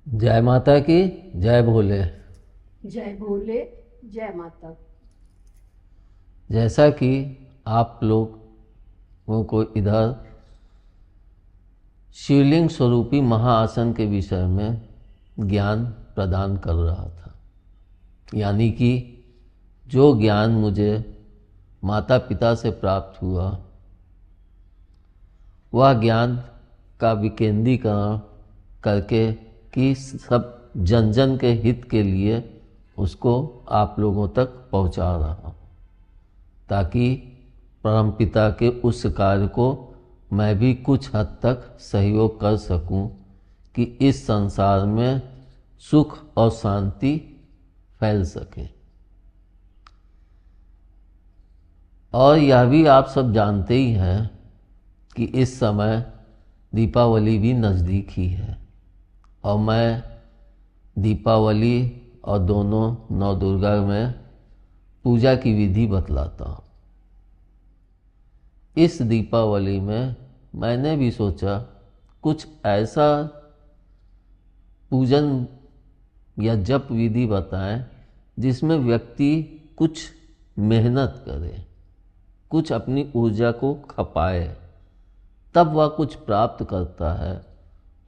जय माता की। जय भोले। जय भोले। जय माता। जैसा कि आप लोगों को इधर शिवलिंग स्वरूपी महाआसन के विषय में ज्ञान प्रदान कर रहा था, यानी कि जो ज्ञान मुझे माता पिता से प्राप्त हुआ वह ज्ञान का विकेंद्रीकरण करके कि सब जन जन के हित के लिए उसको आप लोगों तक पहुंचा रहा हूं, ताकि परमपिता के उस कार्य को मैं भी कुछ हद तक सहयोग कर सकूं कि इस संसार में सुख और शांति फैल सके। और यह भी आप सब जानते ही हैं कि इस समय दीपावली भी नज़दीक ही है, और मैं दीपावली और दोनों नौ दुर्गा में पूजा की विधि बतलाता हूँ। इस दीपावली में मैंने भी सोचा कुछ ऐसा पूजन या जप विधि बताएं जिसमें व्यक्ति कुछ मेहनत करे, कुछ अपनी ऊर्जा को खपाए, तब वह कुछ प्राप्त करता है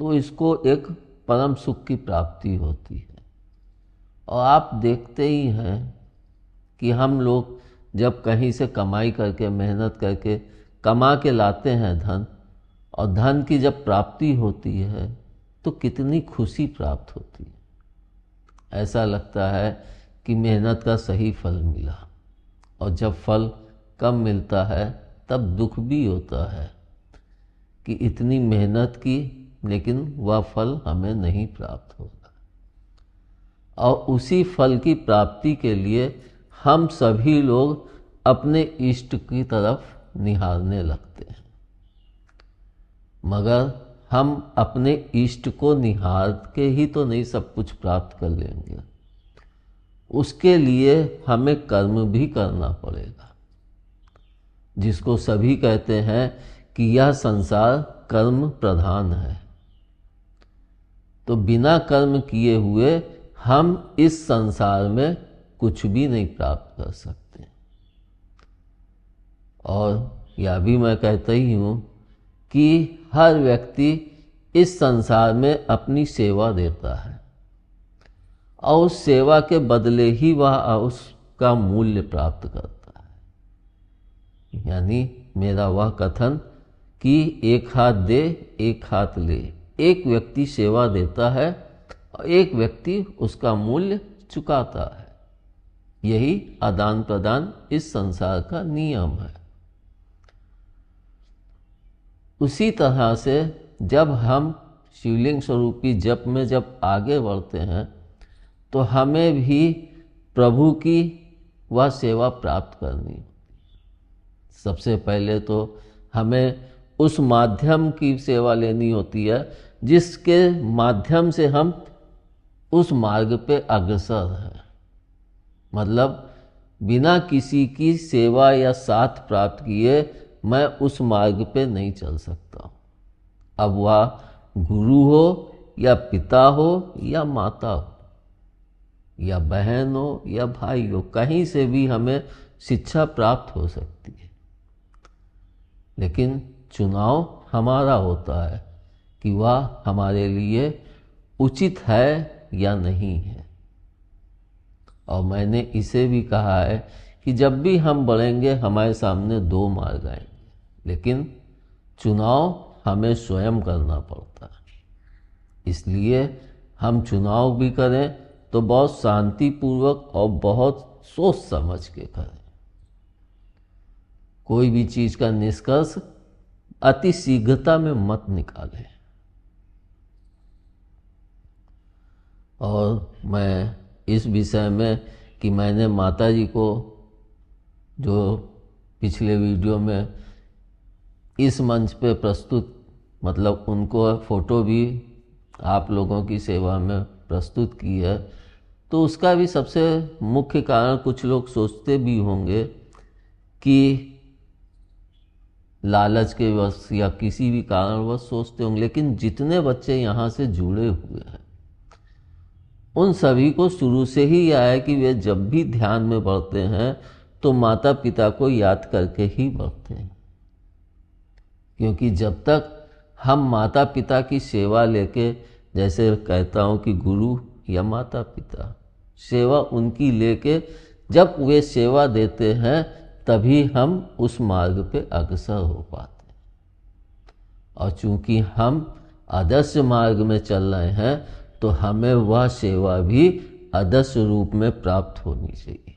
तो इसको एक परम सुख की प्राप्ति होती है। और आप देखते ही हैं कि हम लोग जब कहीं से कमाई करके मेहनत करके कमा के लाते हैं धन, और धन की जब प्राप्ति होती है तो कितनी खुशी प्राप्त होती है। ऐसा लगता है कि मेहनत का सही फल मिला, और जब फल कम मिलता है तब दुख भी होता है कि इतनी मेहनत की लेकिन वह फल हमें नहीं प्राप्त होगा। और उसी फल की प्राप्ति के लिए हम सभी लोग अपने इष्ट की तरफ निहारने लगते हैं, मगर हम अपने इष्ट को निहार के ही तो नहीं सब कुछ प्राप्त कर लेंगे। उसके लिए हमें कर्म भी करना पड़ेगा, जिसको सभी कहते हैं कि यह संसार कर्म प्रधान है। तो बिना कर्म किए हुए हम इस संसार में कुछ भी नहीं प्राप्त कर सकते। और यह भी मैं कहता ही हूँ कि हर व्यक्ति इस संसार में अपनी सेवा देता है, और उस सेवा के बदले ही वह उसका मूल्य प्राप्त करता है। यानी मेरा वह कथन कि एक हाथ दे एक हाथ ले, एक व्यक्ति सेवा देता है और एक व्यक्ति उसका मूल्य चुकाता है। यही आदान प्रदान इस संसार का नियम है। उसी तरह से जब हम शिवलिंग स्वरूपी जप में जब आगे बढ़ते हैं तो हमें भी प्रभु की वह सेवा प्राप्त करनी होती है। सबसे पहले तो हमें उस माध्यम की सेवा लेनी होती है जिसके माध्यम से हम उस मार्ग पे अग्रसर हैं। मतलब बिना किसी की सेवा या साथ प्राप्त किए मैं उस मार्ग पे नहीं चल सकता। अब वह गुरु हो या पिता हो या माता हो या बहन हो या भाई हो, कहीं से भी हमें शिक्षा प्राप्त हो सकती है, लेकिन चुनाव हमारा होता है कि वह हमारे लिए उचित है या नहीं है। और मैंने इसे भी कहा है कि जब भी हम बढ़ेंगे हमारे सामने दो मार्ग आएंगे, लेकिन चुनाव हमें स्वयं करना पड़ता है। इसलिए हम चुनाव भी करें तो बहुत शांतिपूर्वक और बहुत सोच समझ के करें। कोई भी चीज का निष्कर्ष अति शीघ्रता में मत निकालें। और मैं इस विषय में कि मैंने माता जी को जो पिछले वीडियो में इस मंच पे प्रस्तुत, मतलब उनको फोटो भी आप लोगों की सेवा में प्रस्तुत की है, तो उसका भी सबसे मुख्य कारण कुछ लोग सोचते भी होंगे कि लालच के वश या किसी भी कारणवश सोचते होंगे, लेकिन जितने बच्चे यहाँ से जुड़े हुए हैं उन सभी को शुरू से ही यह है कि वे जब भी ध्यान में बढ़ते हैं तो माता पिता को याद करके ही बढ़ते हैं, क्योंकि जब तक हम माता पिता की सेवा लेके, जैसे कहता हूँ कि गुरु या माता पिता, सेवा उनकी लेके जब वे सेवा देते हैं तभी हम उस मार्ग पे अग्रसर हो पाते हैं। और चूंकि हम आदर्श मार्ग में चल रहे हैं तो हमें वह सेवा भी आदर्श रूप में प्राप्त होनी चाहिए।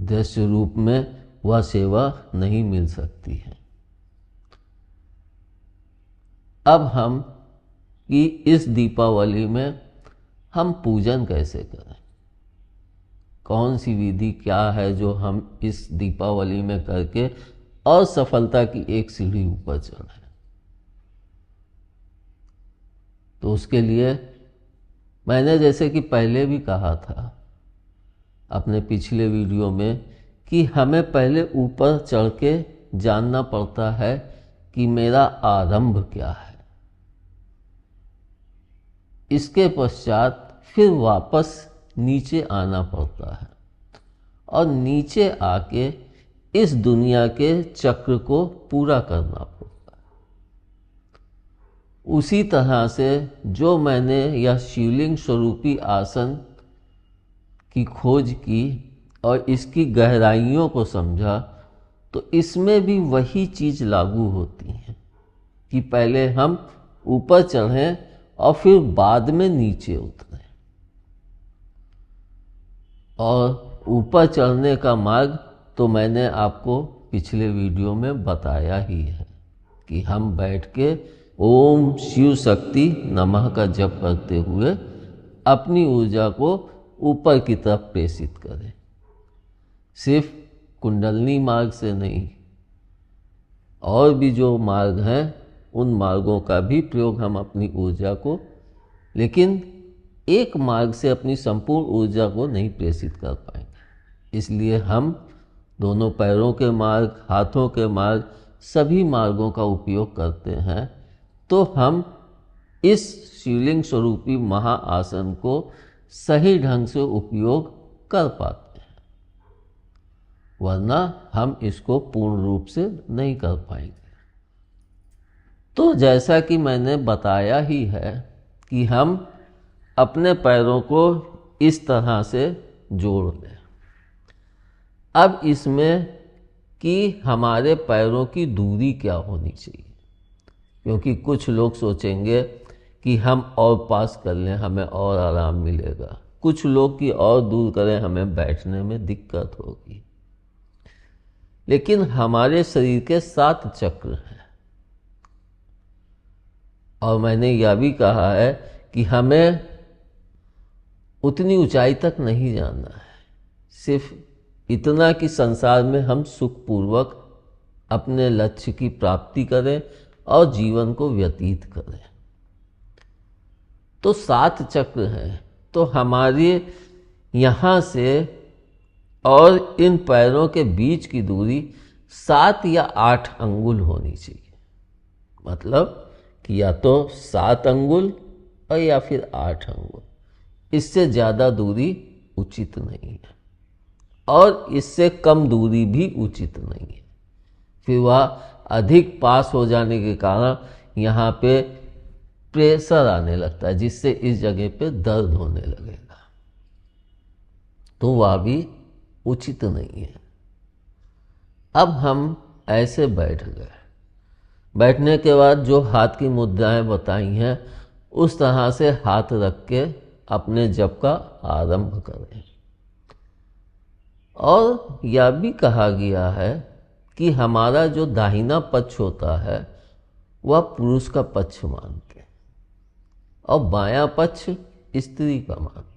दृश्य रूप में वह सेवा नहीं मिल सकती है। अब हम कि इस दीपावली में हम पूजन कैसे करें, कौन सी विधि क्या है जो हम इस दीपावली में करके और सफलता की एक सीढ़ी ऊपर चढ़ें। तो उसके लिए मैंने जैसे कि पहले भी कहा था अपने पिछले वीडियो में कि हमें पहले ऊपर चढ़ के जानना पड़ता है कि मेरा आरंभ क्या है। इसके पश्चात फिर वापस नीचे आना पड़ता है और नीचे आके इस दुनिया के चक्र को पूरा करना पड़ता है। उसी तरह से जो मैंने यह शिवलिंग स्वरूपी आसन की खोज की और इसकी गहराइयों को समझा, तो इसमें भी वही चीज़ लागू होती है कि पहले हम ऊपर चढ़ें और फिर बाद में नीचे उतरें। और ऊपर चढ़ने का मार्ग तो मैंने आपको पिछले वीडियो में बताया ही है कि हम बैठ के ओम शिव शक्ति नमः का जप करते हुए अपनी ऊर्जा को ऊपर की तरफ प्रेषित करें। सिर्फ कुंडलनी मार्ग से नहीं, और भी जो मार्ग हैं उन मार्गों का भी प्रयोग हम अपनी ऊर्जा को, लेकिन एक मार्ग से अपनी संपूर्ण ऊर्जा को नहीं प्रेषित कर पाएंगे। इसलिए हम दोनों पैरों के मार्ग, हाथों के मार्ग, सभी मार्गों का उपयोग करते हैं, तो हम इस शिवलिंग स्वरूपी महाआसन को सही ढंग से उपयोग कर पाते हैं, वरना हम इसको पूर्ण रूप से नहीं कर पाएंगे। तो जैसा कि मैंने बताया ही है कि हम अपने पैरों को इस तरह से जोड़ लें। अब इसमें कि हमारे पैरों की दूरी क्या होनी चाहिए, क्योंकि कुछ लोग सोचेंगे कि हम और पास कर लें हमें और आराम मिलेगा, कुछ लोग कि और दूर करें हमें बैठने में दिक्कत होगी। लेकिन हमारे शरीर के 7 चक्र हैं और मैंने यह भी कहा है कि हमें उतनी ऊंचाई तक नहीं जाना है, सिर्फ इतना कि संसार में हम सुखपूर्वक अपने लक्ष्य की प्राप्ति करें और जीवन को व्यतीत करें। तो 7 चक्र हैं, तो हमारे यहाँ से और इन पैरों के बीच की दूरी 7 या 8 अंगुल होनी चाहिए। मतलब कि या तो 7 अंगुल और या फिर 8 अंगुल, इससे ज़्यादा दूरी उचित नहीं है और इससे कम दूरी भी उचित नहीं है। फिर वह अधिक पास हो जाने के कारण यहाँ पे प्रेशर आने लगता है, जिससे इस जगह पे दर्द होने लगेगा, तो वह भी उचित नहीं है। अब हम ऐसे बैठ गए, बैठने के बाद जो हाथ की मुद्राएं बताई हैं उस तरह से हाथ रख के अपने जप का आरंभ करें। और यह भी कहा गया है कि हमारा जो दाहिना पक्ष होता है वह पुरुष का पक्ष मानते हैं और बायां पक्ष स्त्री का मानते हैं।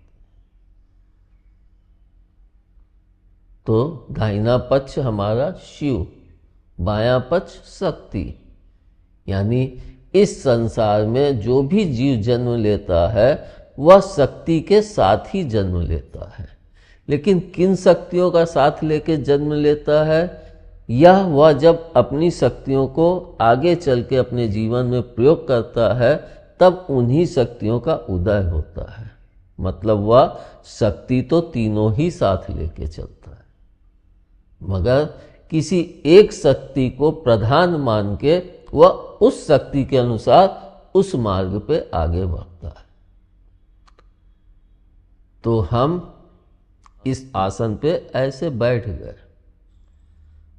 तो दाहिना पक्ष हमारा शिव, बायां पक्ष शक्ति। यानी इस संसार में जो भी जीव जन्म लेता है वह शक्ति के साथ ही जन्म लेता है, लेकिन किन शक्तियों का साथ लेके जन्म लेता है, यह वह जब अपनी शक्तियों को आगे चल के अपने जीवन में प्रयोग करता है तब उन्हीं शक्तियों का उदय होता है। मतलब वह शक्ति तो तीनों ही साथ लेके चलता है, मगर किसी एक शक्ति को प्रधान मान के वह उस शक्ति के अनुसार उस मार्ग पे आगे बढ़ता है। तो हम इस आसन पे ऐसे बैठ गए।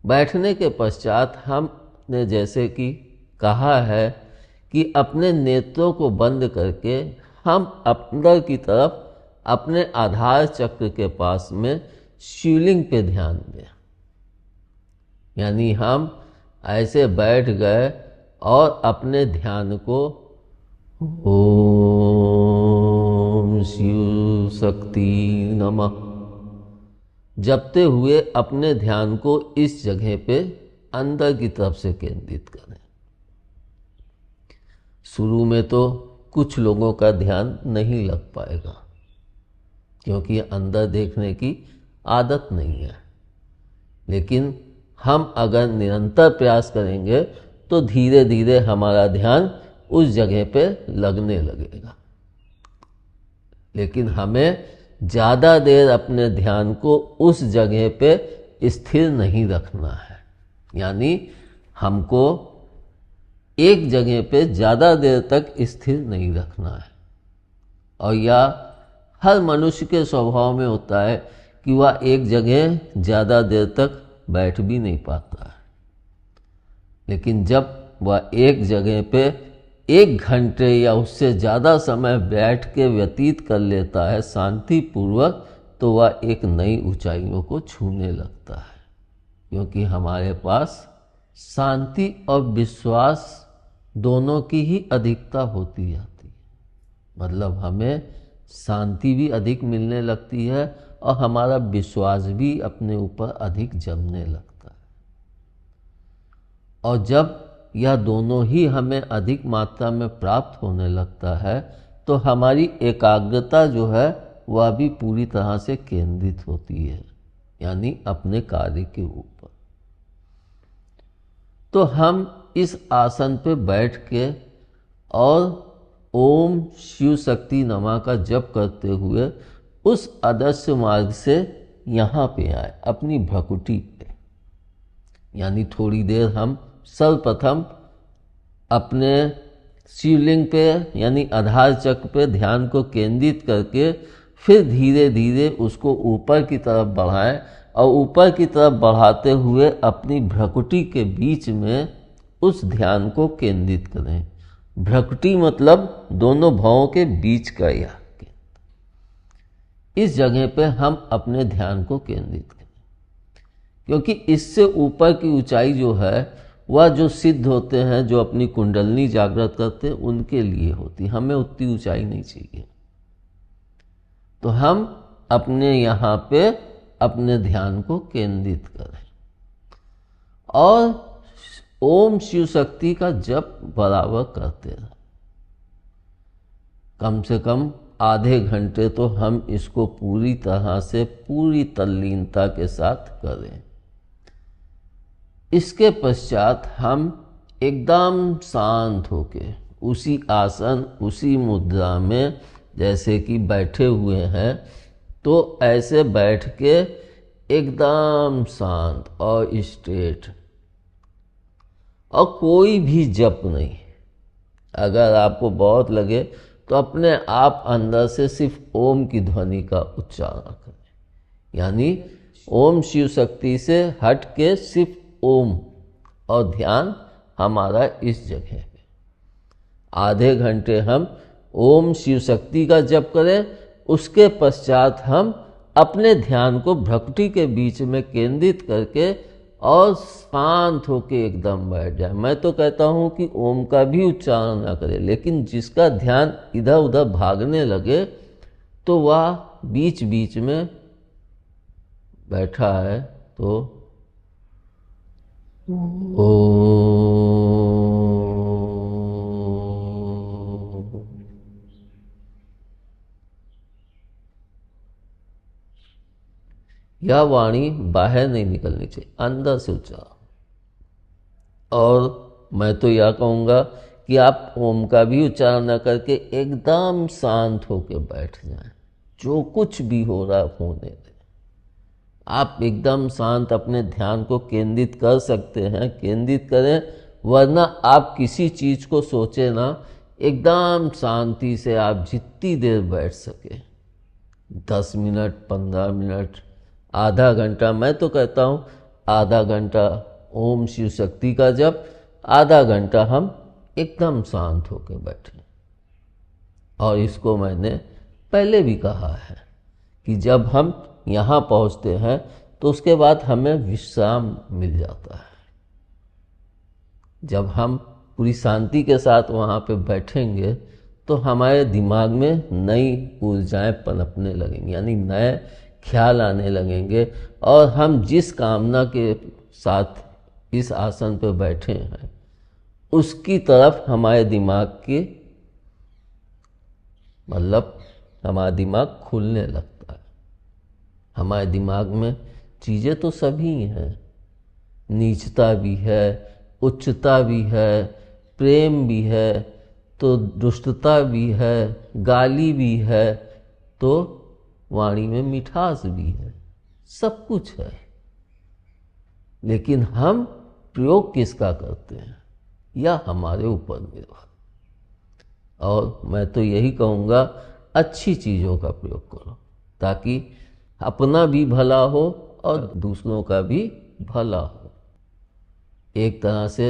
बैठने के पश्चात हमने जैसे कि कहा है कि अपने नेत्रों को बंद करके हम अंदर की तरफ अपने आधार चक्र के पास में शिवलिंग पे ध्यान दें। यानी हम ऐसे बैठ गए और अपने ध्यान को ओम शिव शक्ति नमः जपते हुए अपने ध्यान को इस जगह पे अंदर की तरफ से केंद्रित करें। शुरू में तो कुछ लोगों का ध्यान नहीं लग पाएगा, क्योंकि अंदर देखने की आदत नहीं है। लेकिन हम अगर निरंतर प्रयास करेंगे तो धीरे धीरे हमारा ध्यान उस जगह पे लगने लगेगा। लेकिन हमें ज़्यादा देर अपने ध्यान को उस जगह पे स्थिर नहीं रखना है। यानी हमको एक जगह पे ज़्यादा देर तक स्थिर नहीं रखना है। और या हर मनुष्य के स्वभाव में होता है कि वह एक जगह ज़्यादा देर तक बैठ भी नहीं पाता है। लेकिन जब वह एक जगह पे 1 घंटे या उससे ज़्यादा समय बैठ के व्यतीत कर लेता है शांतिपूर्वक, तो वह एक नई ऊंचाइयों को छूने लगता है। क्योंकि हमारे पास शांति और विश्वास दोनों की ही अधिकता होती जाती है। मतलब हमें शांति भी अधिक मिलने लगती है और हमारा विश्वास भी अपने ऊपर अधिक जमने लगता है। और जब यह दोनों ही हमें अधिक मात्रा में प्राप्त होने लगता है तो हमारी एकाग्रता जो है वह भी पूरी तरह से केंद्रित होती है, यानी अपने कार्य के ऊपर। तो हम इस आसन पे बैठ के और ओम शिव शक्ति नमः का जप करते हुए उस अदृश्य मार्ग से यहाँ पे आए, अपनी भ्रकुटी पे। यानी थोड़ी देर हम सर्वप्रथम अपने शिवलिंग पे यानी आधार चक्र पे ध्यान को केंद्रित करके फिर धीरे धीरे उसको ऊपर की तरफ बढ़ाएं और ऊपर की तरफ बढ़ाते हुए अपनी भ्रकुटी के बीच में उस ध्यान को केंद्रित करें। भ्रकुटी मतलब दोनों भवों के बीच का यह इस जगह पे हम अपने ध्यान को केंद्रित करें, क्योंकि इससे ऊपर की ऊंचाई जो है वह जो सिद्ध होते हैं, जो अपनी कुंडलनी जागृत करते हैं, उनके लिए होती। हमें उतनी ऊंचाई नहीं चाहिए। तो हम अपने यहाँ पे अपने ध्यान को केंद्रित करें और ओम शिव शक्ति का जप बराबर करते रहें। कम से कम आधे घंटे तो हम इसको पूरी तरह से पूरी तल्लीनता के साथ करें। इसके पश्चात हम एकदम शांत होके उसी आसन उसी मुद्रा में जैसे कि बैठे हुए हैं, तो ऐसे बैठ के एकदम शांत और स्ट्रेट और कोई भी जप नहीं। अगर आपको बहुत लगे तो अपने आप अंदर से सिर्फ ओम की ध्वनि का उच्चारण करें। यानी ओम शिव शक्ति से हट के सिर्फ ओम और ध्यान हमारा इस जगह पे। आधे घंटे हम ओम शिव शक्ति का जप करें, उसके पश्चात हम अपने ध्यान को भ्रकुटी के बीच में केंद्रित करके और शांत होके एकदम बैठ जाए। मैं तो कहता हूँ कि ओम का भी उच्चारण ना करे, लेकिन जिसका ध्यान इधर उधर भागने लगे तो वह बीच बीच में बैठा है तो यह वाणी बाहर नहीं निकलनी चाहिए, अंदर से उच्चारण। और मैं तो यह कहूँगा कि आप ओम का भी उच्चारण न करके एकदम शांत होकर बैठ जाएं। जो कुछ भी हो रहा है होने दें। आप एकदम शांत अपने ध्यान को केंद्रित कर सकते हैं, केंद्रित करें, वरना आप किसी चीज़ को सोचे ना, एकदम शांति से आप जितनी देर बैठ सके, 10 मिनट, 15 मिनट, आधा घंटा, मैं तो कहता हूँ आधा घंटा ओम शिव शक्ति का जप, आधा घंटा हम एकदम शांत होकर बैठे। और इसको मैंने पहले भी कहा है कि जब हम यहाँ पहुँचते हैं तो उसके बाद हमें विश्राम मिल जाता है। जब हम पूरी शांति के साथ वहाँ पे बैठेंगे तो हमारे दिमाग में नई ऊर्जाएं पनपने लगेंगी, यानी नए ख्याल आने लगेंगे, और हम जिस कामना के साथ इस आसन पर बैठे हैं उसकी तरफ हमारे दिमाग के मतलब हमारा दिमाग खुलने लगता है। हमारे दिमाग में चीज़ें तो सभी हैं, नीचता भी है, उच्चता भी है, प्रेम भी है, तो दुष्टता भी है, गाली भी है, तो वाणी में मिठास भी है, सब कुछ है। लेकिन हम प्रयोग किसका करते हैं या हमारे ऊपर निर्भर। और मैं तो यही कहूँगा, अच्छी चीज़ों का प्रयोग करो ताकि अपना भी भला हो और दूसरों का भी भला हो। एक तरह से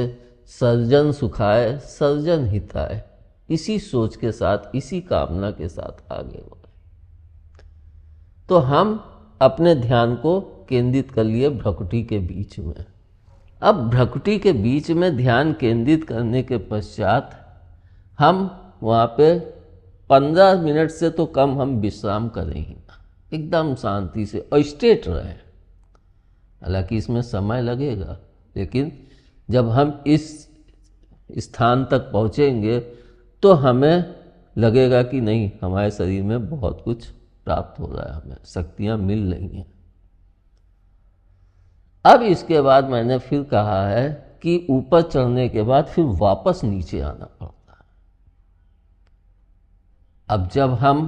सर्जन सुखाए सर्जन हिताए, इसी सोच के साथ, इसी कामना के साथ आगे बढ़े। तो हम अपने ध्यान को केंद्रित कर लिए भ्रकुटी के बीच में। अब भ्रकुटी के बीच में ध्यान केंद्रित करने के पश्चात हम वहाँ पे 15 मिनट से तो कम हम विश्राम करें ही ना, एकदम शांति से और स्ट्रेट रहें। हालांकि इसमें समय लगेगा, लेकिन जब हम इस स्थान तक पहुँचेंगे तो हमें लगेगा कि नहीं, हमारे शरीर में बहुत कुछ प्राप्त हो रहा है, हमें शक्तियाँ मिल रही हैं। अब इसके बाद मैंने फिर कहा है कि ऊपर चढ़ने के बाद फिर वापस नीचे आना पड़ता है। अब जब हम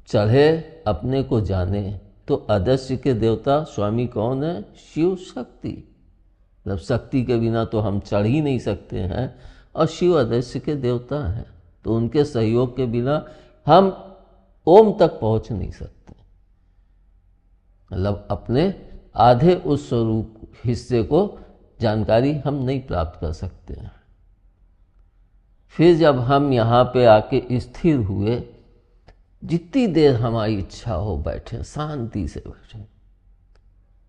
चढ़े, अपने को जाने, तो अदृश्य के देवता स्वामी कौन है? शिव शक्ति। मतलब शक्ति के बिना तो हम चढ़ ही नहीं सकते हैं, और शिव अदृश्य के देवता हैं, तो उनके सहयोग के बिना हम ओम तक पहुंच नहीं सकते। मतलब अपने आधे उस स्वरूप हिस्से को जानकारी हम नहीं प्राप्त कर सकते हैं। फिर जब हम यहाँ पे आके स्थिर हुए, जितनी देर हमारी इच्छा हो बैठे, शांति से बैठे,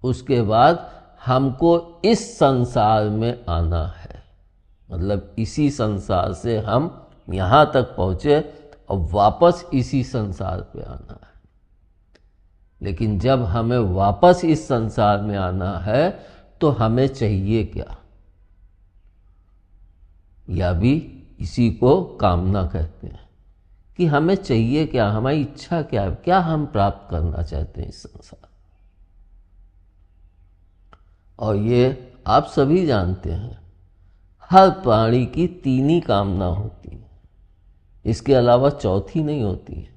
उसके बाद हमको इस संसार में आना है। मतलब इसी संसार से हम यहाँ तक पहुँचे और वापस इसी संसार पे आना है। लेकिन जब हमें वापस इस संसार में आना है तो हमें चाहिए क्या? या भी इसी को कामना कहते हैं कि हमें चाहिए क्या, हमारी इच्छा क्या है, क्या हम प्राप्त करना चाहते हैं इस संसार। और ये आप सभी जानते हैं, हर प्राणी की 3 ही कामना होती है, इसके अलावा चौथी नहीं होती है।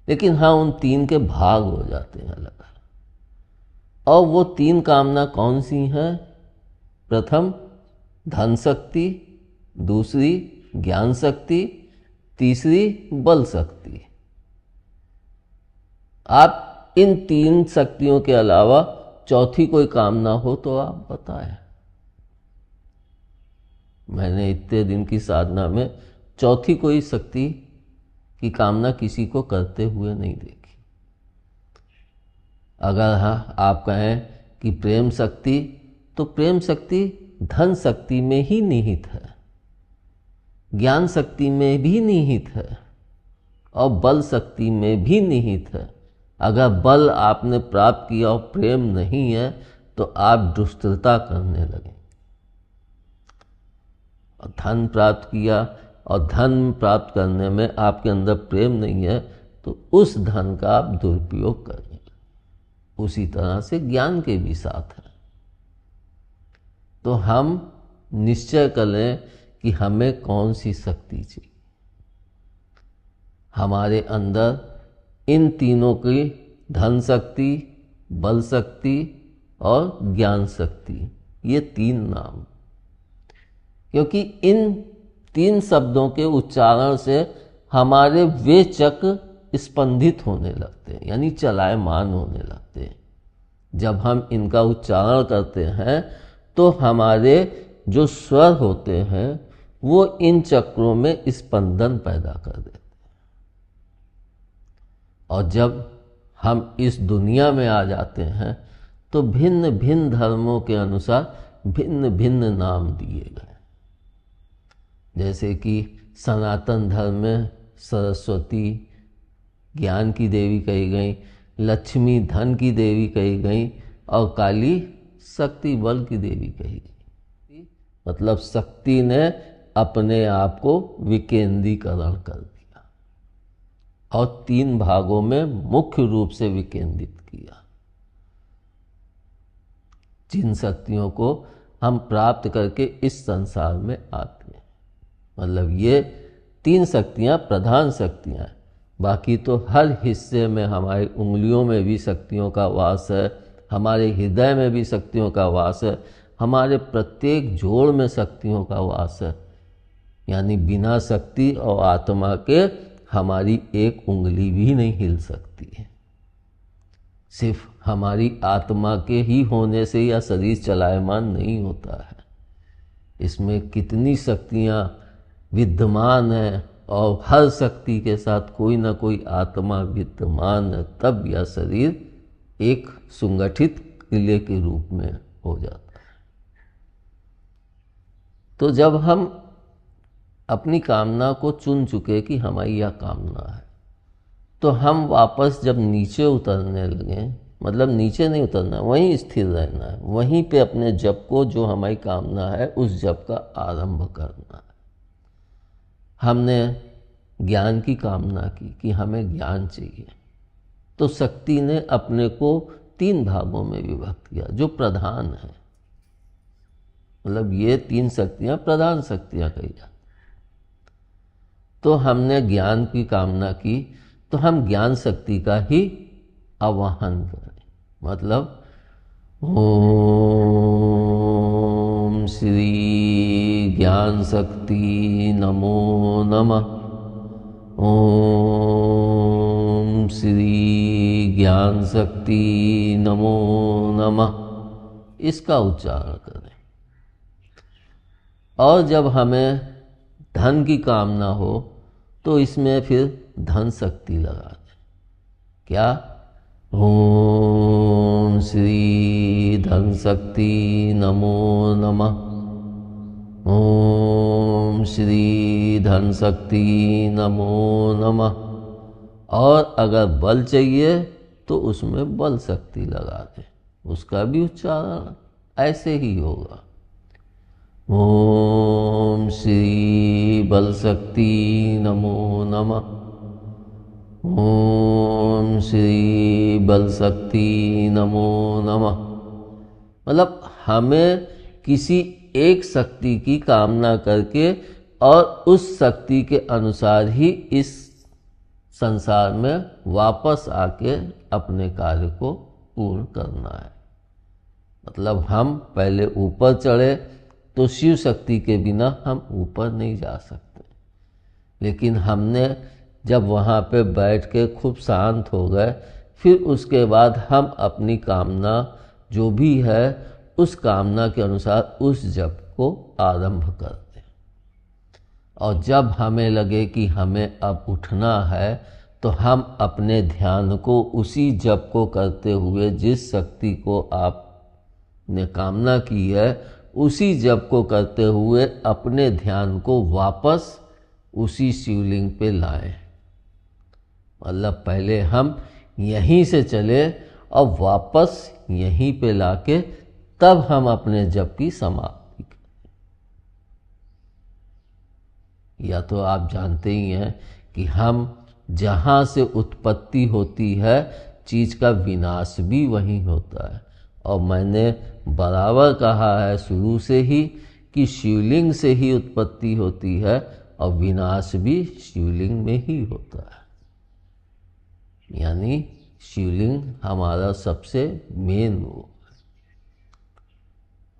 लेकिन हाँ, उन 3 के भाग हो जाते हैं अलग। और वो 3 कामना कौन सी हैं? प्रथम धन शक्ति, दूसरी ज्ञान शक्ति, तीसरी बल शक्ति। आप इन 3 शक्तियों के अलावा चौथी कोई कामना हो तो आप बताएं। मैंने इतने दिन की साधना में चौथी कोई शक्ति की कामना किसी को करते हुए नहीं देखी। अगर हाँ आप कहें कि प्रेम शक्ति, तो प्रेम शक्ति धन शक्ति में ही निहित है, ज्ञान शक्ति में भी निहित है, और बल शक्ति में भी निहित है। अगर बल आपने प्राप्त किया और प्रेम नहीं है तो आप दुष्टता करने लगे। और धन प्राप्त किया और धन प्राप्त करने में आपके अंदर प्रेम नहीं है तो उस धन का आप दुरुपयोग करें। उसी तरह से ज्ञान के भी साथ है। तो हम निश्चय कर लें कि हमें कौन सी शक्ति चाहिए। हमारे अंदर इन तीनों की धन शक्ति, बल शक्ति और ज्ञान शक्ति, ये तीन नाम, क्योंकि इन तीन शब्दों के उच्चारण से हमारे वे चक्र स्पंदित होने लगते हैं, यानी चलायमान होने लगते हैं। जब हम इनका उच्चारण करते हैं तो हमारे जो स्वर होते हैं वो इन चक्रों में स्पंदन पैदा कर देते हैं। और जब हम इस दुनिया में आ जाते हैं तो भिन्न भिन्न धर्मों के अनुसार भिन्न भिन्न नाम दिए गए। जैसे कि सनातन धर्म में सरस्वती ज्ञान की देवी कही गई, लक्ष्मी धन की देवी कही गई और काली शक्ति बल की देवी कही गई। मतलब शक्ति ने अपने आप को विकेंद्रीकरण कर दिया और तीन भागों में मुख्य रूप से विकेंद्रित किया, जिन शक्तियों को हम प्राप्त करके इस संसार में आते हैं। मतलब ये तीन शक्तियाँ प्रधान शक्तियाँ हैं। बाकी तो हर हिस्से में, हमारी उंगलियों में भी शक्तियों का वास है, हमारे हृदय में भी शक्तियों का वास है, हमारे प्रत्येक जोड़ में शक्तियों का वास है। यानी बिना शक्ति और आत्मा के हमारी एक उंगली भी नहीं हिल सकती है। सिर्फ हमारी आत्मा के ही होने से या शरीर चलायमान नहीं होता है। इसमें कितनी शक्तियाँ विद्यमान हैं और हर शक्ति के साथ कोई ना कोई आत्मा विद्यमान है, तब यह शरीर एक संगठित किले के रूप में हो जाता है। तो जब हम अपनी कामना को चुन चुके कि हमारी यह कामना है, तो हम वापस जब नीचे उतरने लगे, मतलब नीचे नहीं उतरना, वहीं स्थिर रहना है, वहीं पे अपने जप को, जो हमारी कामना है उस जप का आरंभ करना है। हमने ज्ञान की कामना की कि हमें ज्ञान चाहिए, तो शक्ति ने अपने को तीन भागों में विभक्त किया जो प्रधान है। मतलब ये तीन शक्तियां प्रधान शक्तियां कही जाती। तो हमने ज्ञान की कामना की, तो हम ज्ञान शक्ति का ही आवाहन करें। मतलब ओम श्री ज्ञान शक्ति नमो नमः, ओम श्री ज्ञान शक्ति नमो नमः, इसका उच्चारण करें। और जब हमें धन की कामना हो तो इसमें फिर धन शक्ति लगा दें। क्या? ओम श्री धन शक्ति नमो नमः, ओम श्री धन शक्ति नमो नमः। और अगर बल चाहिए तो उसमें बल शक्ति लगा दें, उसका भी उच्चारण ऐसे ही होगा। ओम श्री बल शक्ति नमो नमः, ओम श्री बल शक्ति नमो नमः। मतलब हमें किसी एक शक्ति की कामना करके और उस शक्ति के अनुसार ही इस संसार में वापस आके अपने कार्य को पूर्ण करना है। मतलब हम पहले ऊपर चढ़े तो शिव शक्ति के बिना हम ऊपर नहीं जा सकते, लेकिन हमने जब वहाँ पे बैठ के खूब शांत हो गए, फिर उसके बाद हम अपनी कामना जो भी है उस कामना के अनुसार उस जप को आरंभ करते हैं। और जब हमें लगे कि हमें अब उठना है तो हम अपने ध्यान को उसी जप को करते हुए, जिस शक्ति को आपने कामना की है उसी जप को करते हुए अपने ध्यान को वापस उसी शिवलिंग पे लाएं। मतलब पहले हम यहीं से चले और वापस यहीं पे लाके तब हम अपने जप की समाप्ति करें। या तो आप जानते ही हैं कि हम जहाँ से उत्पत्ति होती है चीज का विनाश भी वहीं होता है। और मैंने बराबर कहा है शुरू से ही कि शिवलिंग से ही उत्पत्ति होती है और विनाश भी शिवलिंग में ही होता है। यानी शिवलिंग हमारा सबसे मेन वो है,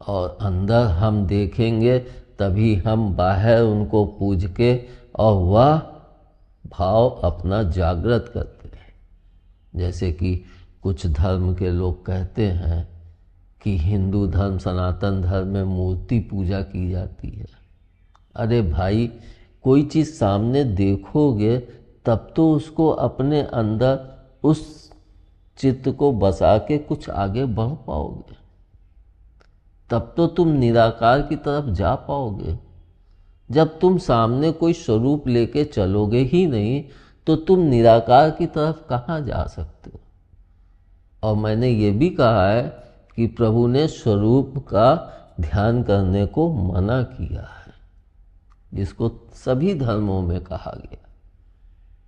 और अंदर हम देखेंगे तभी हम बाहर उनको पूज के और वह भाव अपना जागृत करते हैं। जैसे कि कुछ धर्म के लोग कहते हैं कि हिंदू धर्म सनातन धर्म में मूर्ति पूजा की जाती है। अरे भाई, कोई चीज़ सामने देखोगे तब तो उसको अपने अंदर उस चित्त को बसा के कुछ आगे बढ़ पाओगे, तब तो तुम निराकार की तरफ जा पाओगे। जब तुम सामने कोई स्वरूप लेके चलोगे ही नहीं तो तुम निराकार की तरफ कहाँ जा सकते हो। और मैंने ये भी कहा है कि प्रभु ने स्वरूप का ध्यान करने को मना किया है, जिसको सभी धर्मों में कहा गया,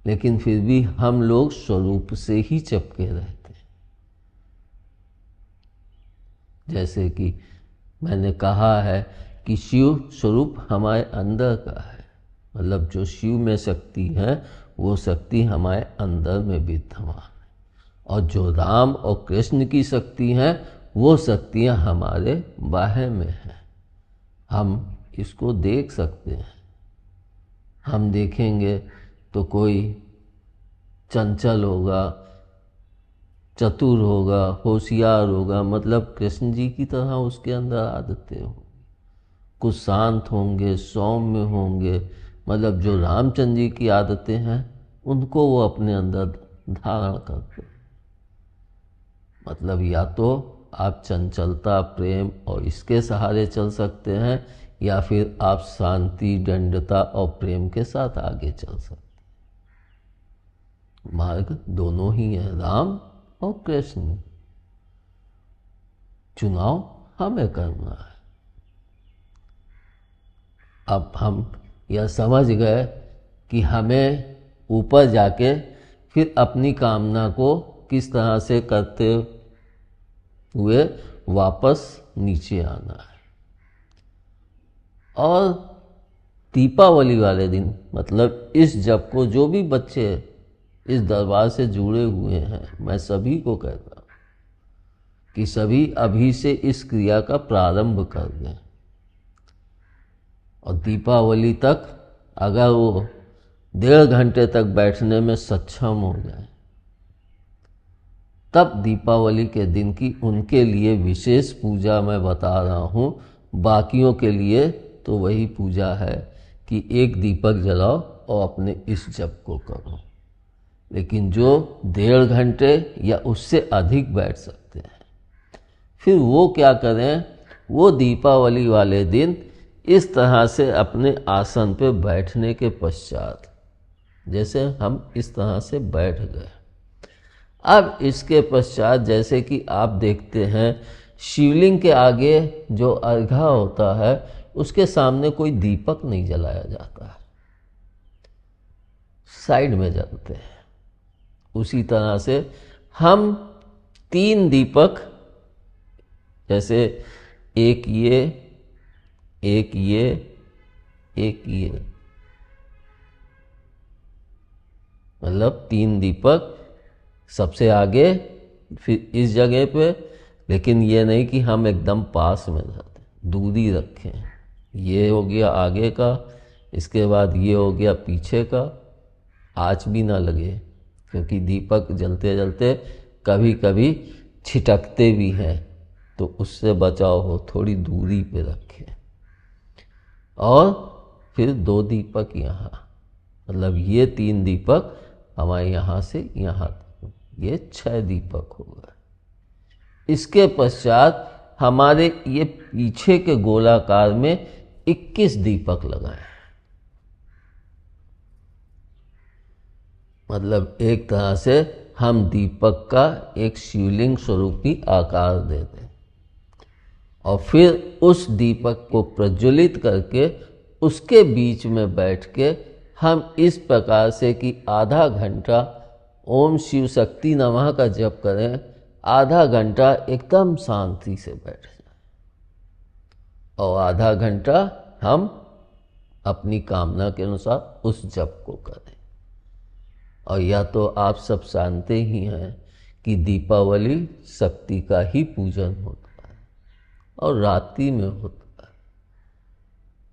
लेकिन फिर भी हम लोग स्वरूप से ही चिपके रहते हैं। जैसे कि मैंने कहा है कि शिव स्वरूप हमारे अंदर का है, मतलब जो शिव में शक्ति है वो शक्ति हमारे अंदर में विद्यमान है, और जो राम और कृष्ण की शक्ति हैं वो शक्तियाँ हमारे बाहर में हैं। हम इसको देख सकते हैं। हम देखेंगे तो कोई चंचल होगा, चतुर होगा, होशियार होगा, मतलब कृष्ण जी की तरह उसके अंदर आदतें होंगी। कुछ शांत होंगे, सौम्य होंगे, मतलब जो रामचंद्र जी की आदतें हैं उनको वो अपने अंदर धारण करते हैं। मतलब या तो आप चंचलता, प्रेम और इसके सहारे चल सकते हैं, या फिर आप शांति, दंडता और प्रेम के साथ आगे चल सकते हैं। मार्ग दोनों ही है, राम और कृष्ण। चुनाव हमें करना है। अब हम यह समझ गए कि हमें ऊपर जाके फिर अपनी कामना को किस तरह से करते हुए वापस नीचे आना है। और दीपावली वाले दिन, मतलब इस जप को जो भी बच्चे इस दरबार से जुड़े हुए हैं, मैं सभी को कहता हूँ कि सभी अभी से इस क्रिया का प्रारंभ कर दें, और दीपावली तक अगर वो 1.5 घंटे तक बैठने में सक्षम हो जाए, तब दीपावली के दिन की उनके लिए विशेष पूजा मैं बता रहा हूँ। बाकियों के लिए तो वही पूजा है कि एक दीपक जलाओ और अपने इस जप को करो। लेकिन जो 1.5 घंटे या उससे अधिक बैठ सकते हैं, फिर वो क्या करें, वो दीपावली वाले दिन इस तरह से अपने आसन पे बैठने के पश्चात, जैसे हम इस तरह से बैठ गए, अब इसके पश्चात जैसे कि आप देखते हैं शिवलिंग के आगे जो अर्घा होता है उसके सामने कोई दीपक नहीं जलाया जाता है, साइड में जलते हैं। उसी तरह से हम 3 दीपक, जैसे एक ये, एक ये, एक ये, मतलब 3 दीपक सबसे आगे, फिर इस जगह पे, लेकिन ये नहीं कि हम एकदम पास में रहते, दूरी रखें। ये हो गया आगे का, इसके बाद ये हो गया पीछे का, आँच भी ना लगे, क्योंकि दीपक जलते जलते कभी कभी छिटकते भी हैं, तो उससे बचाव हो, थोड़ी दूरी पे रखें। और फिर 2 दीपक यहाँ, मतलब ये 3 दीपक हमारे यहाँ से यहाँ, ये 6 दीपक हो गए। इसके पश्चात हमारे ये पीछे के गोलाकार में 21 दीपक लगाए, मतलब एक तरह से हम दीपक का एक शिवलिंग स्वरूपी आकार दे दें, और फिर उस दीपक को प्रज्वलित करके उसके बीच में बैठ के हम इस प्रकार से कि आधा घंटा ओम शिव शक्ति नमः का जप करें, आधा घंटा एकदम शांति से बैठ जाए। और आधा घंटा हम अपनी कामना के अनुसार उस जप को करें। और या तो आप सब जानते ही हैं कि दीपावली शक्ति का ही पूजन होता है और रात्रि में होता है,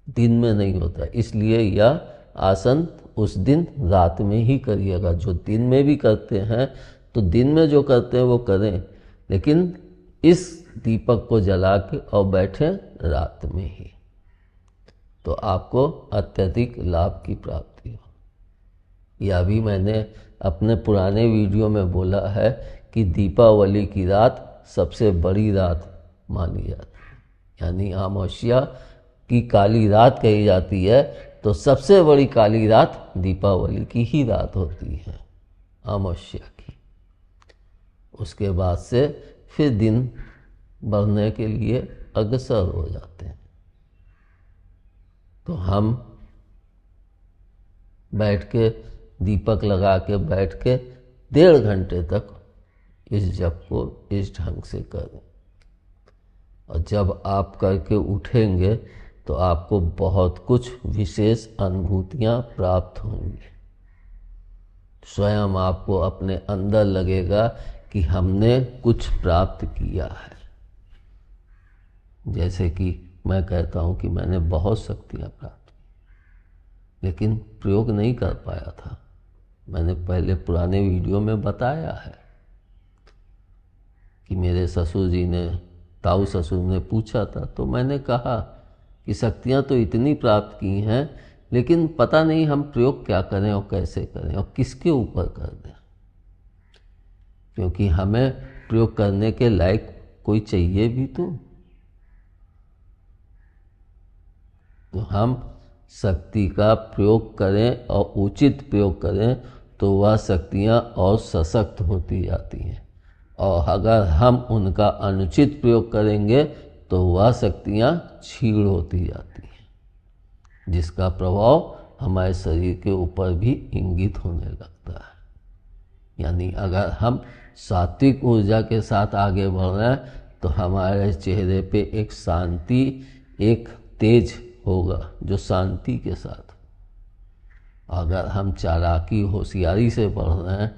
दिन में नहीं होता। इसलिए यह आसन उस दिन रात में ही करिएगा। जो दिन में भी करते हैं तो दिन में जो करते हैं वो करें, लेकिन इस दीपक को जला के और बैठें रात में ही, तो आपको अत्यधिक लाभ की प्राप्ति हो। यह भी मैंने अपने पुराने वीडियो में बोला है कि दीपावली की रात सबसे बड़ी रात मानी जाती है, यानी अमावस्या की काली रात कही जाती है, तो सबसे बड़ी काली रात दीपावली की ही रात होती है, अमावस्या की। उसके बाद से फिर दिन बढ़ने के लिए अग्रसर हो जाते हैं। तो हम बैठ के दीपक लगा के बैठ के 1.5 घंटे तक इस जप को इस ढंग से करें। और जब आप करके उठेंगे तो आपको बहुत कुछ विशेष अनुभूतियाँ प्राप्त होंगी। स्वयं आपको अपने अंदर लगेगा कि हमने कुछ प्राप्त किया है। जैसे कि मैं कहता हूँ कि मैंने बहुत शक्तियाँ प्राप्त की, लेकिन प्रयोग नहीं कर पाया था। मैंने पहले पुराने वीडियो में बताया है कि मेरे ससुर जी ने, ताऊ ससुर ने पूछा था, तो मैंने कहा कि शक्तियाँ तो इतनी प्राप्त की हैं, लेकिन पता नहीं हम प्रयोग क्या करें और कैसे करें और किसके ऊपर कर दें, क्योंकि हमें प्रयोग करने के लायक कोई चाहिए भी तो हम शक्ति का प्रयोग करें और उचित प्रयोग करें तो वह शक्तियाँ और सशक्त होती जाती हैं, और अगर हम उनका अनुचित प्रयोग करेंगे तो वह शक्तियाँ क्षीण होती जाती हैं, जिसका प्रभाव हमारे शरीर के ऊपर भी इंगित होने लगता है। यानी अगर हम सात्विक ऊर्जा के साथ आगे बढ़ रहे हैं तो हमारे चेहरे पे एक शांति, एक तेज होगा जो शांति के साथ। अगर हम चालाकी होशियारी से बढ़ रहे हैं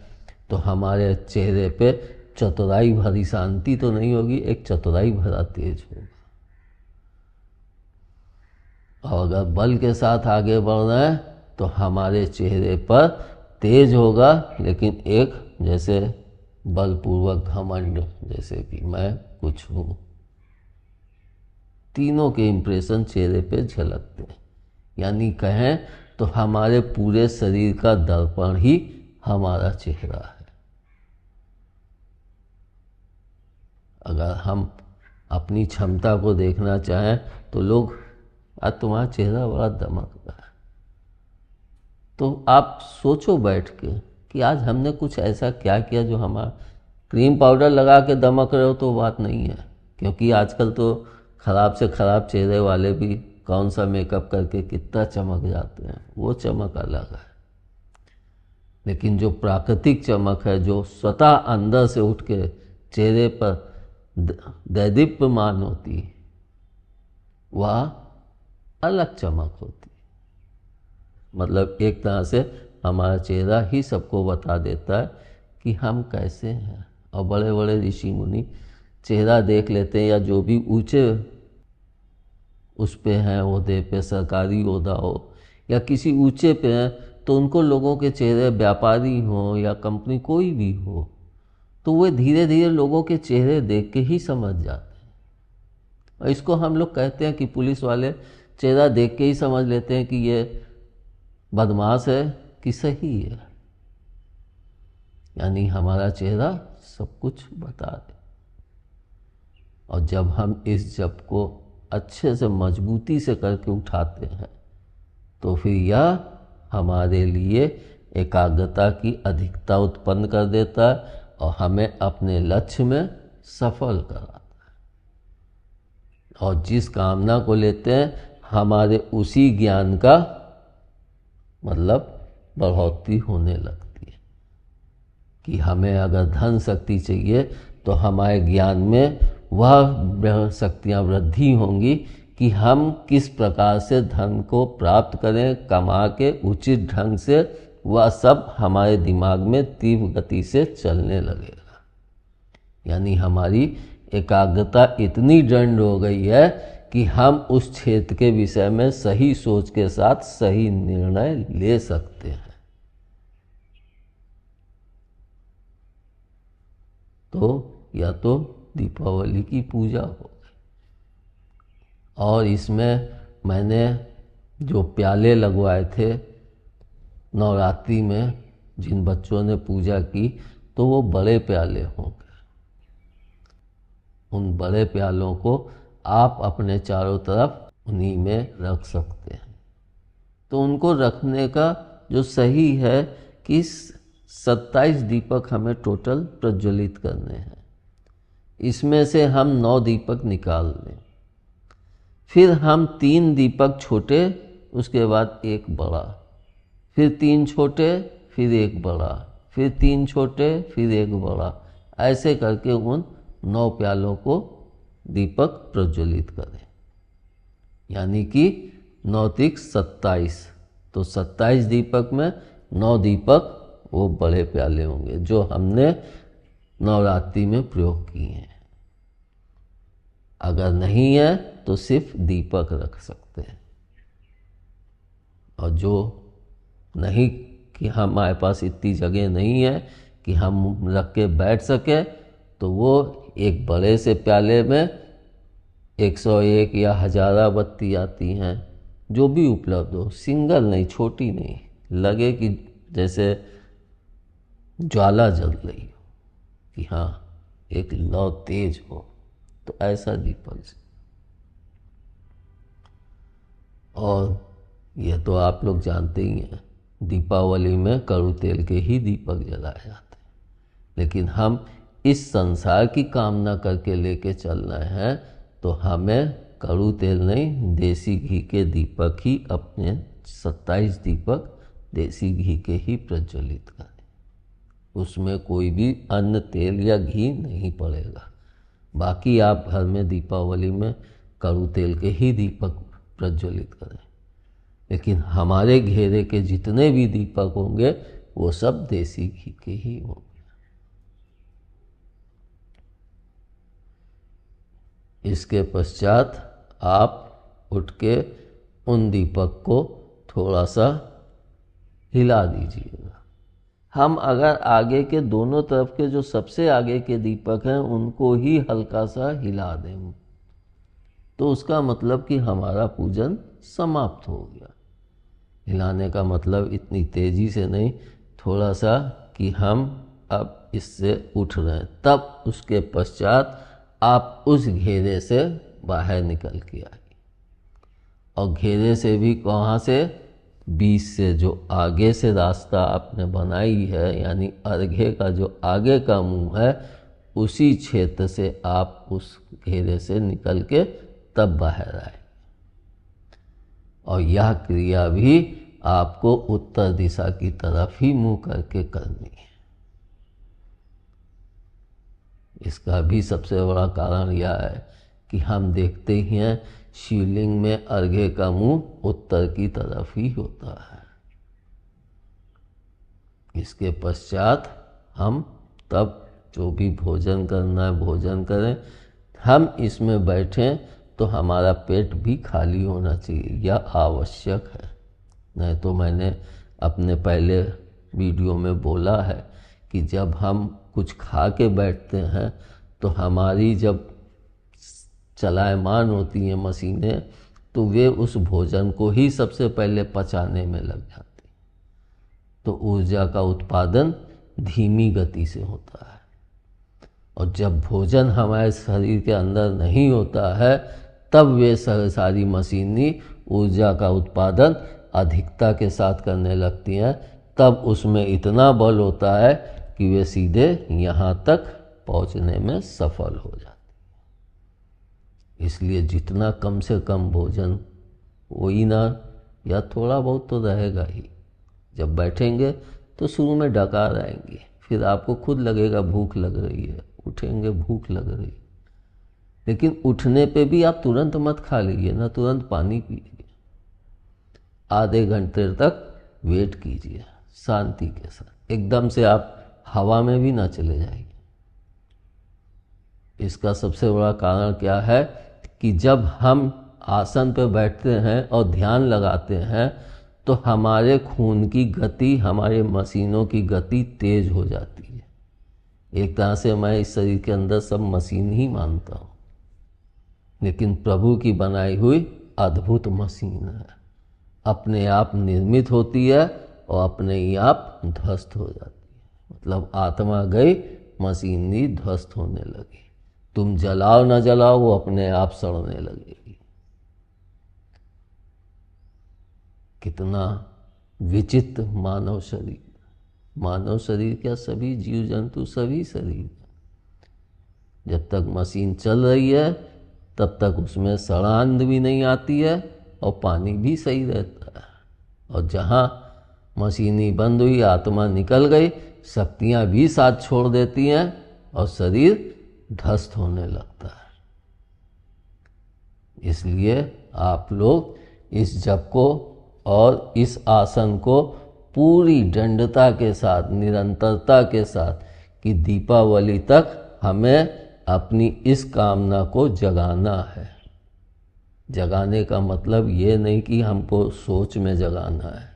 तो हमारे चेहरे पे चतुराई भरी शांति तो नहीं होगी, एक चतुराई भरा तेज होगा। और अगर बल के साथ आगे बढ़ रहे हैं तो हमारे चेहरे पर तेज होगा, लेकिन एक जैसे बलपूर्वक घमंड, जैसे कि मैं कुछ हूँ। तीनों के इंप्रेशन चेहरे पे झलकते हैं। यानी कहें तो हमारे पूरे शरीर का दर्पण ही हमारा चेहरा है। अगर हम अपनी क्षमता को देखना चाहें तो लोग, आज तुम्हारा चेहरा बड़ा दमक रहा है, तो आप सोचो बैठ के कि आज हमने कुछ ऐसा क्या किया जो हमारा, क्रीम पाउडर लगा के दमक रहे हो तो बात नहीं है, क्योंकि आजकल तो खराब से खराब चेहरे वाले भी कौन सा मेकअप करके कितना चमक जाते हैं, वो चमक अलग है। लेकिन जो प्राकृतिक चमक है, जो स्वतः अंदर से उठ के चेहरे पर दैदीप्यमान होती, वह अलग चमक होती। मतलब एक तरह से हमारा चेहरा ही सबको बता देता है कि हम कैसे हैं। और बड़े बड़े ऋषि मुनि चेहरा देख लेते हैं, या जो भी ऊंचे उस पे हैं, ओहदे पे, सरकारी ओहदा हो या किसी ऊंचे पे हैं, तो उनको लोगों के चेहरे, व्यापारी हो या कंपनी कोई भी हो, तो वे धीरे धीरे लोगों के चेहरे देख के ही समझ जाते हैं। और इसको हम लोग कहते हैं कि पुलिस वाले चेहरा देख के ही समझ लेते हैं कि ये बदमाश है कि सही है। यानी हमारा चेहरा सब कुछ बता दे। और जब हम इस जप को अच्छे से मजबूती से करके उठाते हैं तो फिर यह हमारे लिए एकाग्रता की अधिकता उत्पन्न कर देता है और हमें अपने लक्ष्य में सफल कराता है। और जिस कामना को लेते हैं, हमारे उसी ज्ञान का मतलब बढ़ोतरी होने लगती है। कि हमें अगर धन शक्ति चाहिए तो हमारे ज्ञान में वह शक्तियाँ वृद्धि होंगी कि हम किस प्रकार से धन को प्राप्त करें, कमा के उचित ढंग से, वह सब हमारे दिमाग में तीव्र गति से चलने लगेगा। यानी हमारी एकाग्रता इतनी दृढ़ हो गई है कि हम उस क्षेत्र के विषय में सही सोच के साथ सही निर्णय ले सकते हैं। तो या तो दीपावली की पूजा हो गई, और इसमें मैंने जो प्याले लगवाए थे नवरात्रि में, जिन बच्चों ने पूजा की, तो वो बड़े प्याले होंगे। उन बड़े प्यालों को आप अपने चारों तरफ उन्हीं में रख सकते हैं। तो उनको रखने का जो सही है कि 27 दीपक हमें टोटल प्रज्वलित करने हैं। इसमें से हम 9 दीपक निकाल लें, फिर हम 3 दीपक छोटे, उसके बाद एक बड़ा, फिर 3 छोटे, फिर एक बड़ा, फिर 3 छोटे, फिर एक बड़ा, ऐसे करके उन 9 प्यालों को दीपक प्रज्वलित करें। यानी कि 9 तिक 27, तो 27 दीपक में 9 दीपक वो बड़े प्याले होंगे जो हमने नवरात्रि में प्रयोग किए हैं। अगर नहीं है तो सिर्फ दीपक रख सकते हैं, और जो नहीं, कि हमारे पास इतनी जगह नहीं है कि हम रख के बैठ सके, तो वो एक बड़े से प्याले में 101 या 1000 बत्ती आती हैं, जो भी उपलब्ध हो, सिंगल नहीं, छोटी नहीं, लगे कि जैसे ज्वाला जल रही हो, कि हाँ एक लौ तेज हो, तो ऐसा दीपक। और यह तो आप लोग जानते ही हैं, दीपावली में कड़ू तेल के ही दीपक जलाए जाते हैं, लेकिन हम इस संसार की कामना करके लेके चल रहे हैं, तो हमें कड़ू तेल नहीं, देसी घी के दीपक ही, अपने 27 दीपक देसी घी के ही प्रज्वलित करें। उसमें कोई भी अन्य तेल या घी नहीं पड़ेगा। बाकी आप घर में दीपावली में कड़ू तेल के ही दीपक प्रज्वलित करें, लेकिन हमारे घेरे के जितने भी दीपक होंगे वो सब देसी घी के ही होंगे। इसके पश्चात आप उठ के उन दीपक को थोड़ा सा हिला दीजिएगा। हम अगर आगे के दोनों तरफ के जो सबसे आगे के दीपक हैं उनको ही हल्का सा हिला दें, तो उसका मतलब कि हमारा पूजन समाप्त हो गया। हिलाने का मतलब इतनी तेजी से नहीं, थोड़ा सा कि हम अब इससे उठ रहे हैं। तब उसके पश्चात आप उस घेरे से बाहर निकल के आइए, और घेरे से भी कहाँ से, बीच से, जो आगे से रास्ता आपने बनाई है, यानी अर्घे का जो आगे का मुंह है, उसी क्षेत्र से आप उस घेरे से निकल के तब बाहर आए। और यह क्रिया भी आपको उत्तर दिशा की तरफ ही मुंह करके करनी है। इसका भी सबसे बड़ा कारण यह है कि हम देखते ही हैं शिवलिंग में अर्घे का मुंह उत्तर की तरफ ही होता है। इसके पश्चात हम तब जो भी भोजन करना है भोजन करें। हम इसमें बैठें तो हमारा पेट भी खाली होना चाहिए, यह आवश्यक है। नहीं तो मैंने अपने पहले वीडियो में बोला है कि जब हम कुछ खा के बैठते हैं तो हमारी जब चलायमान होती हैं मशीनें, तो वे उस भोजन को ही सबसे पहले पचाने में लग जाती, तो ऊर्जा का उत्पादन धीमी गति से होता है। और जब भोजन हमारे शरीर के अंदर नहीं होता है, तब वे सारी मशीनी ऊर्जा का उत्पादन अधिकता के साथ करने लगती हैं। तब उसमें इतना बल होता है कि वे सीधे यहाँ तक पहुँचने में सफल हो जाती है। इसलिए जितना कम से कम भोजन हो ही ना, या थोड़ा बहुत तो रहेगा ही। जब बैठेंगे तो शुरू में डकार आएंगे, फिर आपको खुद लगेगा भूख लग रही है, उठेंगे भूख लग रही है, लेकिन उठने पे भी आप तुरंत मत खा लीजिए ना, तुरंत पानी पीजिए, आधे घंटे तक वेट कीजिए शांति के साथ। एकदम से आप हवा में भी ना चले जाइए। इसका सबसे बड़ा कारण क्या है कि जब हम आसन पर बैठते हैं और ध्यान लगाते हैं तो हमारे खून की गति, हमारे मशीनों की गति तेज हो जाती है। एक तरह से मैं इस शरीर के अंदर सब मशीन ही मानता हूँ, लेकिन प्रभु की बनाई हुई अद्भुत मशीन है, अपने आप निर्मित होती है और अपने ही आप ध्वस्त हो जाती है। मतलब आत्मा गई, मशीनरी ध्वस्त होने लगी। तुम जलाओ ना जलाओ, वो अपने आप सड़ने लगेगी। कितना विचित्र मानव शरीर, मानव शरीर क्या, सभी जीव जंतु, सभी शरीर। जब तक मशीन चल रही है तब तक उसमें सड़ांध भी नहीं आती है और पानी भी सही रहता है। और जहाँ मशीनी बंद हुई, आत्मा निकल गई, शक्तियाँ भी साथ छोड़ देती हैं और शरीर ध्वस्त होने लगता है। इसलिए आप लोग इस जप को और इस आसन को पूरी दृढ़ता के साथ, निरंतरता के साथ, कि दीपावली तक हमें अपनी इस कामना को जगाना है। जगाने का मतलब ये नहीं कि हमको सोच में जगाना है।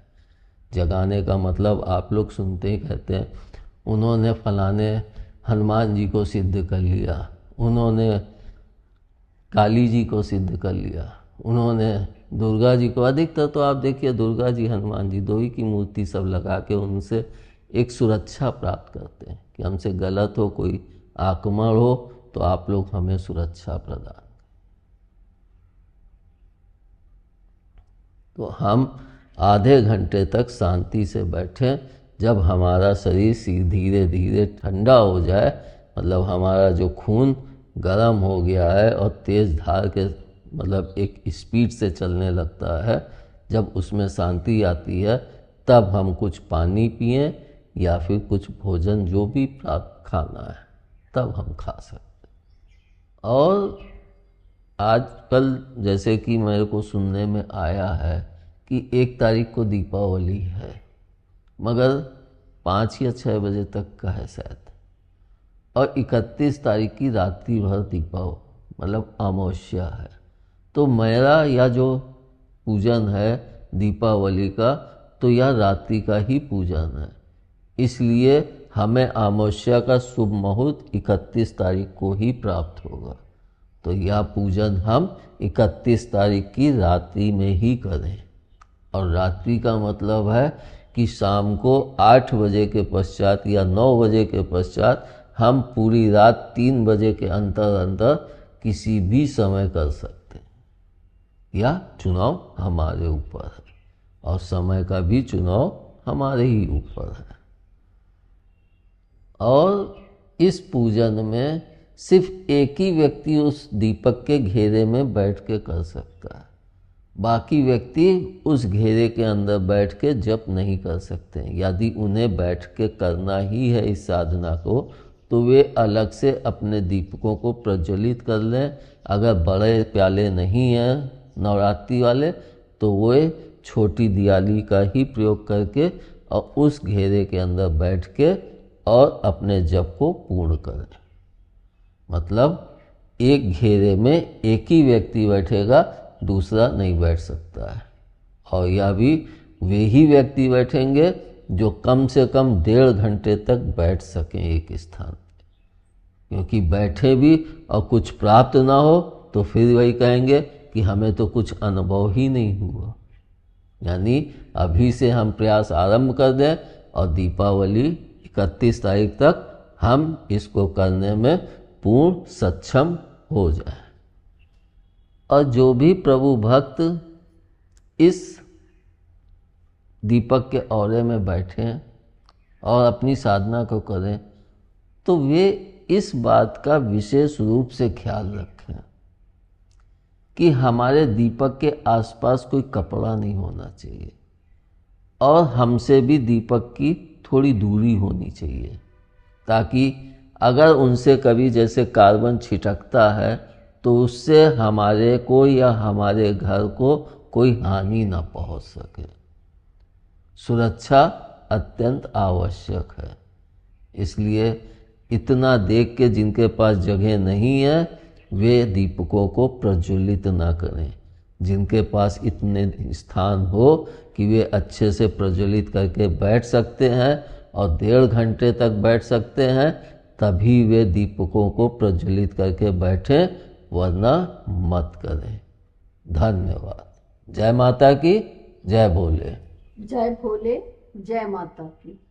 जगाने का मतलब आप लोग सुनते ही कहते हैं उन्होंने फलाने हनुमान जी को सिद्ध कर लिया, उन्होंने काली जी को सिद्ध कर लिया, उन्होंने दुर्गा जी को। अधिकतर तो आप देखिए दुर्गा जी, हनुमान जी, दो ही की मूर्ति सब लगा के उनसे एक सुरक्षा प्राप्त करते हैं कि हमसे गलत हो, कोई आक्रमण हो तो आप लोग हमें सुरक्षा प्रदान। तो हम आधे घंटे तक शांति से बैठें। जब हमारा शरीर धीरे धीरे ठंडा हो जाए, मतलब हमारा जो खून गर्म हो गया है और तेज धार के, मतलब एक स्पीड से चलने लगता है, जब उसमें शांति आती है तब हम कुछ पानी पिएं या फिर कुछ भोजन जो भी खाना है तब हम खा सकते हैं। और आजकल जैसे कि मेरे को सुनने में आया है कि 1 तारीख को दीपावली है, मगर 5 या 6 बजे तक का है शायद, और 31 तारीख की रात्रि भर दीपावली मतलब अमावस्या है। तो मेरा यह जो पूजन है दीपावली का, तो यह रात्रि का ही पूजन है। इसलिए हमें अमावस्या का शुभ मुहूर्त 31 तारीख को ही प्राप्त होगा। तो यह पूजन हम 31 तारीख की रात्रि में ही करें। और रात्रि का मतलब है कि शाम को 8 बजे के पश्चात या 9 बजे के पश्चात हम पूरी रात 3 बजे के अंदर किसी भी समय कर सकते हैं। यह चुनाव हमारे ऊपर है और समय का भी चुनाव हमारे ही ऊपर है। और इस पूजन में सिर्फ एक ही व्यक्ति उस दीपक के घेरे में बैठ के कर सकता है। बाकी व्यक्ति उस घेरे के अंदर बैठ के जप नहीं कर सकते। यदि उन्हें बैठ के करना ही है इस साधना को, तो वे अलग से अपने दीपकों को प्रज्वलित कर लें। अगर बड़े प्याले नहीं हैं नवरात्रि वाले, तो वे छोटी दियाली का ही प्रयोग करके और उस घेरे के अंदर बैठ के और अपने जप को पूर्ण करें। मतलब एक घेरे में एक ही व्यक्ति बैठेगा, दूसरा नहीं बैठ सकता है। और यह भी वे ही व्यक्ति बैठेंगे जो कम से कम 1.5 घंटे तक बैठ सकें एक स्थान पे। क्योंकि बैठे भी और कुछ प्राप्त ना हो तो फिर वही कहेंगे कि हमें तो कुछ अनुभव ही नहीं हुआ। यानी अभी से हम प्रयास आरंभ कर दें और दीपावली 31 तारीख तक हम इसको करने में पूर्ण सक्षम हो जाए। और जो भी प्रभु भक्त इस दीपक के औरे में बैठे हैं और अपनी साधना को करें, तो वे इस बात का विशेष रूप से ख्याल रखें कि हमारे दीपक के आसपास कोई कपड़ा नहीं होना चाहिए और हमसे भी दीपक की थोड़ी दूरी होनी चाहिए, ताकि अगर उनसे कभी जैसे कार्बन छिटकता है तो उससे हमारे को या हमारे घर को कोई हानि ना पहुंच सके। सुरक्षा अत्यंत आवश्यक है। इसलिए इतना देख के जिनके पास जगह नहीं है वे दीपकों को प्रज्वलित ना करें। जिनके पास इतने स्थान हो कि वे अच्छे से प्रज्वलित करके बैठ सकते हैं और 1.5 घंटे तक बैठ सकते हैं, तभी वे दीपकों को प्रज्वलित करके बैठें, वरना मत करें। धन्यवाद। जय माता की, जय भोले। जय भोले, जय माता की।